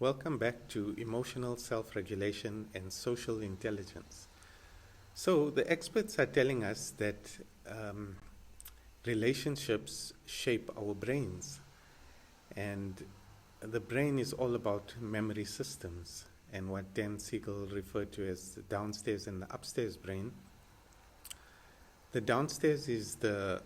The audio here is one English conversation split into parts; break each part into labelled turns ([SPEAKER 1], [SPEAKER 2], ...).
[SPEAKER 1] Welcome back to Emotional Self-Regulation and Social Intelligence. So the experts are telling us that relationships shape our brains, and the brain is all about memory systems, and what Dan Siegel referred to as the downstairs and the upstairs brain. The downstairs is the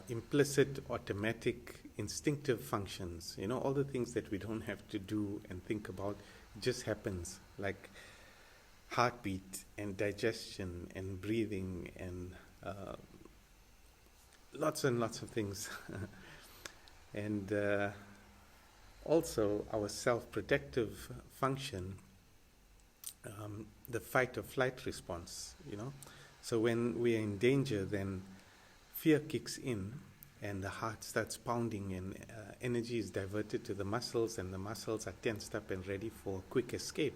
[SPEAKER 1] implicit, automatic, instinctive functions. You know, all the things that we don't have to do and think about, it just happens, like heartbeat and digestion and breathing and lots and lots of things. And also our self-protective function, the fight or flight response, you know. So when we are in danger, then fear kicks in and the heart starts pounding, and energy is diverted to the muscles, and the muscles are tensed up and ready for quick escape.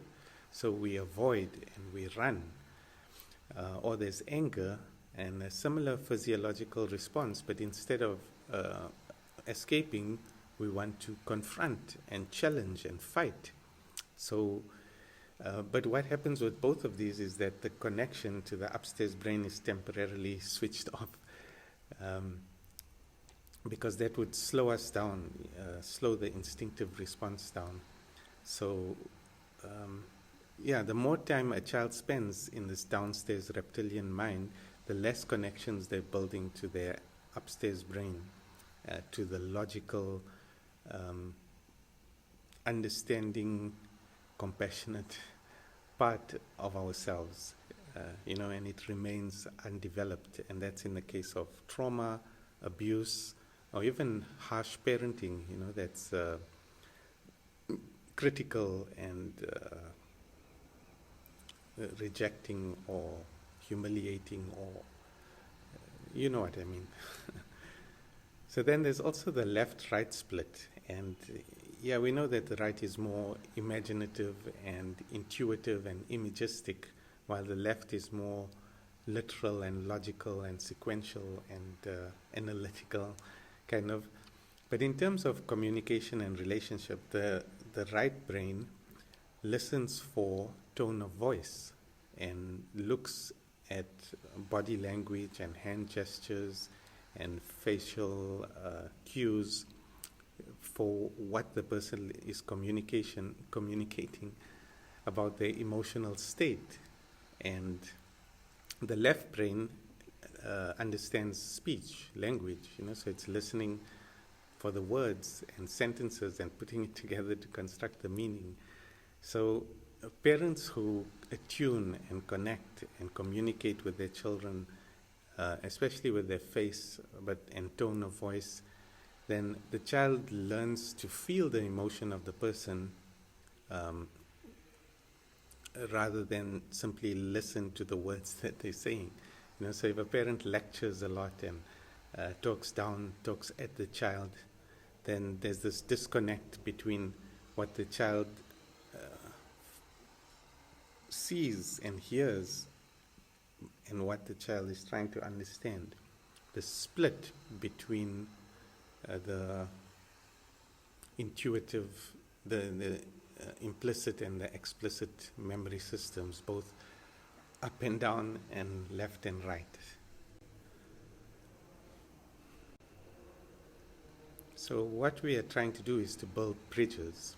[SPEAKER 1] So we avoid and we run. Or there's anger and a similar physiological response, but instead of escaping, we want to confront and challenge and fight. So but what happens with both of these is that the connection to the upstairs brain is temporarily switched off, because that would slow us down, slow the instinctive response down. So the more time a child spends in this downstairs reptilian mind, the less connections they're building to their upstairs brain, to the logical, understanding, compassionate part of ourselves, and it remains undeveloped. And that's in the case of trauma, abuse, or even harsh parenting, that's critical and rejecting or humiliating, or you know what I mean. So then there's also the left-right split, and we know that the right is more imaginative and intuitive and imagistic, while the left is more literal and logical and sequential and analytical kind of. But in terms of communication and relationship, the right brain listens for tone of voice and looks at body language and hand gestures and facial cues for what the person is communicating about their emotional state. And the left brain understands speech, language, so it's listening for the words and sentences and putting it together to construct the meaning. So parents who attune and connect and communicate with their children, especially with their face and tone of voice, then the child learns to feel the emotion of the person, rather than simply listen to the words that they're saying. So if a parent lectures a lot and talks at the child, then there's this disconnect between what the child sees and hears and what the child is trying to understand. The split between the intuitive, the implicit and the explicit memory systems, both up and down and left and right. So what we are trying to do is to build bridges.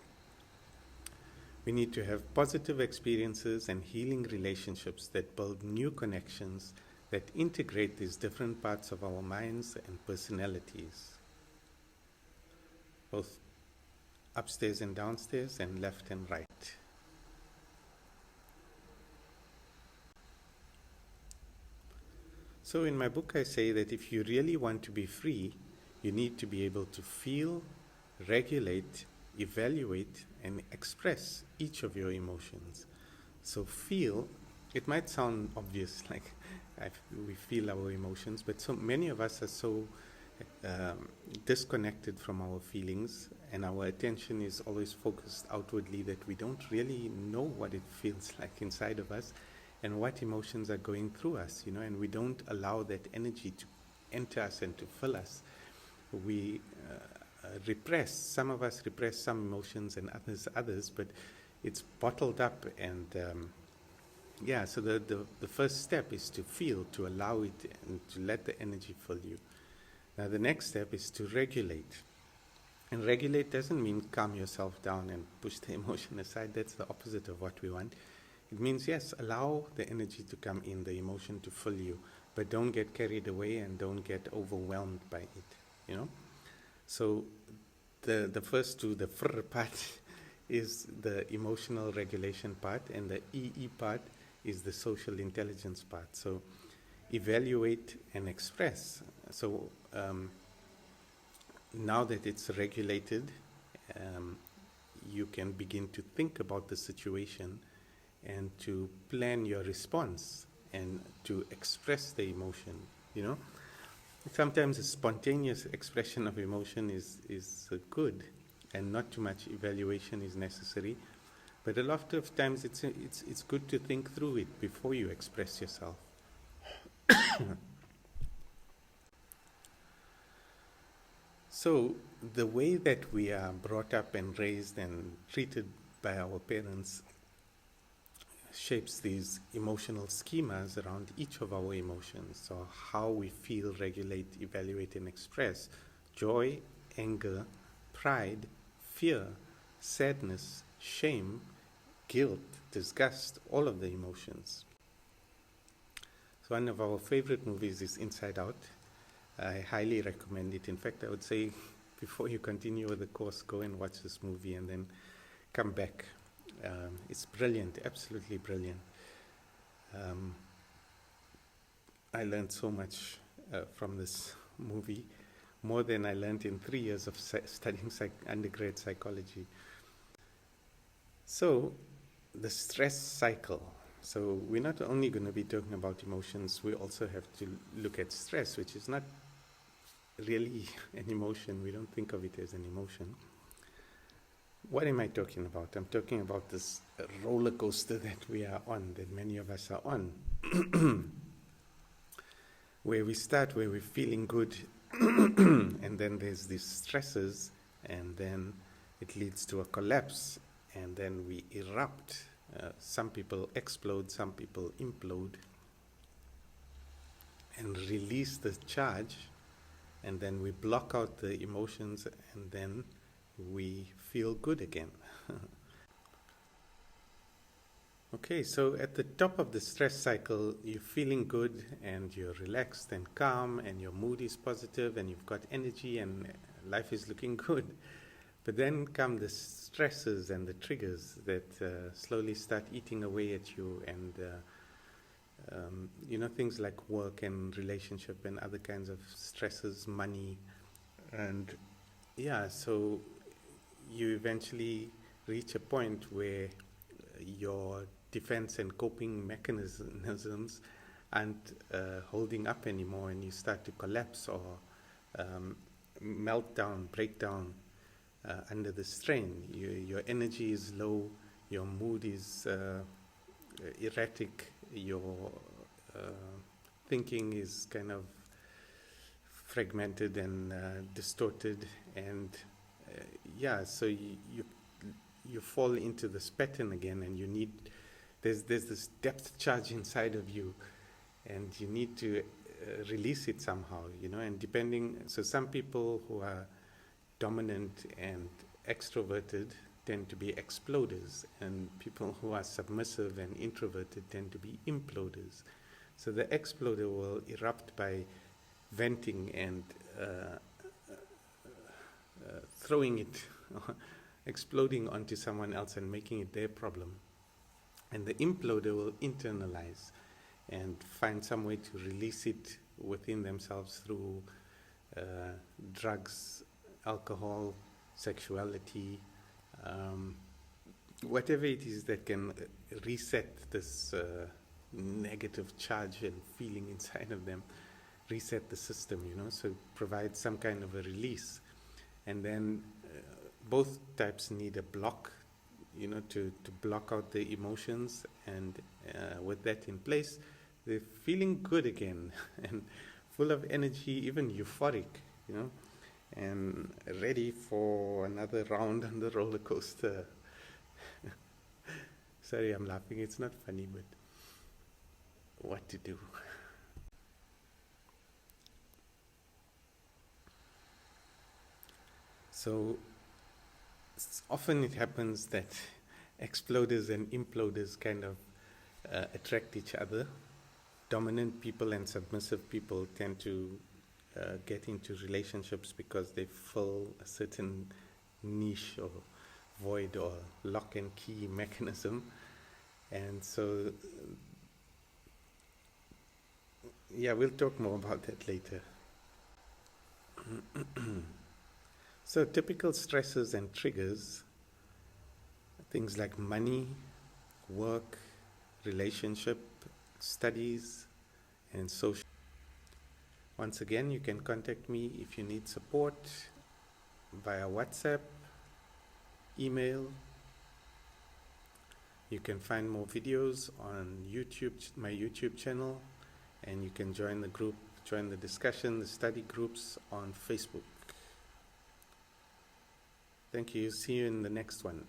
[SPEAKER 1] We need to have positive experiences and healing relationships that build new connections that integrate these different parts of our minds and personalities, both upstairs and downstairs and left and right. So in my book I say that if you really want to be free, you need to be able to feel, regulate, evaluate, and express each of your emotions. So feel, it might sound obvious, like we feel our emotions, but so many of us are so disconnected from our feelings, and our attention is always focused outwardly, that we don't really know what it feels like inside of us and what emotions are going through us, and we don't allow that energy to enter us and to fill us. We repress. Some of us repress some emotions and others, but it's bottled up. And so the first step is to feel, to allow it, and to let the energy fill you. Now the next step is to regulate. And regulate doesn't mean calm yourself down and push the emotion aside. That's the opposite of what we want. It means, yes, allow the energy to come in, the emotion to fill you, but don't get carried away and don't get overwhelmed by it, So the first two, the FR part is the emotional regulation part, and the EE part is the social intelligence part. So evaluate and express. So now that it's regulated, you can begin to think about the situation and to plan your response and to express the emotion, Sometimes a spontaneous expression of emotion is good, and not too much evaluation is necessary. But a lot of times it's good to think through it before you express yourself. So the way that we are brought up and raised and treated by our parents shapes these emotional schemas around each of our emotions. So how we feel, regulate, evaluate, and express joy, anger, pride, fear, sadness, shame, guilt, disgust, all of the emotions. So one of our favorite movies is Inside Out. I highly recommend it. In fact, I would say before you continue with the course, go and watch this movie and then come back. It's brilliant, absolutely brilliant. I learned so much from this movie, more than I learned in 3 years of studying undergrad psychology. So, the stress cycle. So we're not only going to be talking about emotions, we also have to look at stress, which is not really an emotion. We don't think of it as an emotion. What am I talking about? I'm talking about this roller coaster that we are on, that many of us are on, where we start, where we're feeling good, and then there's these stresses, and then it leads to a collapse, and then we erupt. Some people explode, some people implode, and release the charge, and then we block out the emotions, and then we feel good again. Okay, so at the top of the stress cycle, you're feeling good and you're relaxed and calm and your mood is positive and you've got energy and life is looking good. But then come the stresses and the triggers that slowly start eating away at you, and things like work and relationship and other kinds of stresses, money, and so you eventually reach a point where your defense and coping mechanisms aren't holding up anymore, and you start to collapse or melt down, break down under the strain. Your energy is low, your mood is erratic, your thinking is kind of fragmented and distorted, and so you fall into this pattern again, and you need there's this depth charge inside of you, and you need to release it somehow, and so some people who are dominant and extroverted tend to be exploders, and people who are submissive and introverted tend to be imploders. So the exploder will erupt by venting and throwing it, exploding onto someone else and making it their problem. And the imploder will internalize and find some way to release it within themselves through drugs, alcohol, sexuality, whatever it is that can reset this negative charge and feeling inside of them, reset the system, so provide some kind of a release. And then both types need a block, to block out the emotions, and with that in place, they're feeling good again and full of energy, even euphoric, and ready for another round on the roller coaster. Sorry, I'm laughing. It's not funny, but what to do? So often it happens that exploders and imploders kind of attract each other. Dominant people and submissive people tend to get into relationships because they fill a certain niche or void or lock and key mechanism. And so, yeah, we'll talk more about that later. So, typical stresses and triggers, things like money, work, relationship, studies, and social. Once again, you can contact me if you need support via WhatsApp, email. You can find more videos on YouTube, my YouTube channel, and you can join the group, join the discussion, the study groups on Facebook. Thank you. See you in the next one.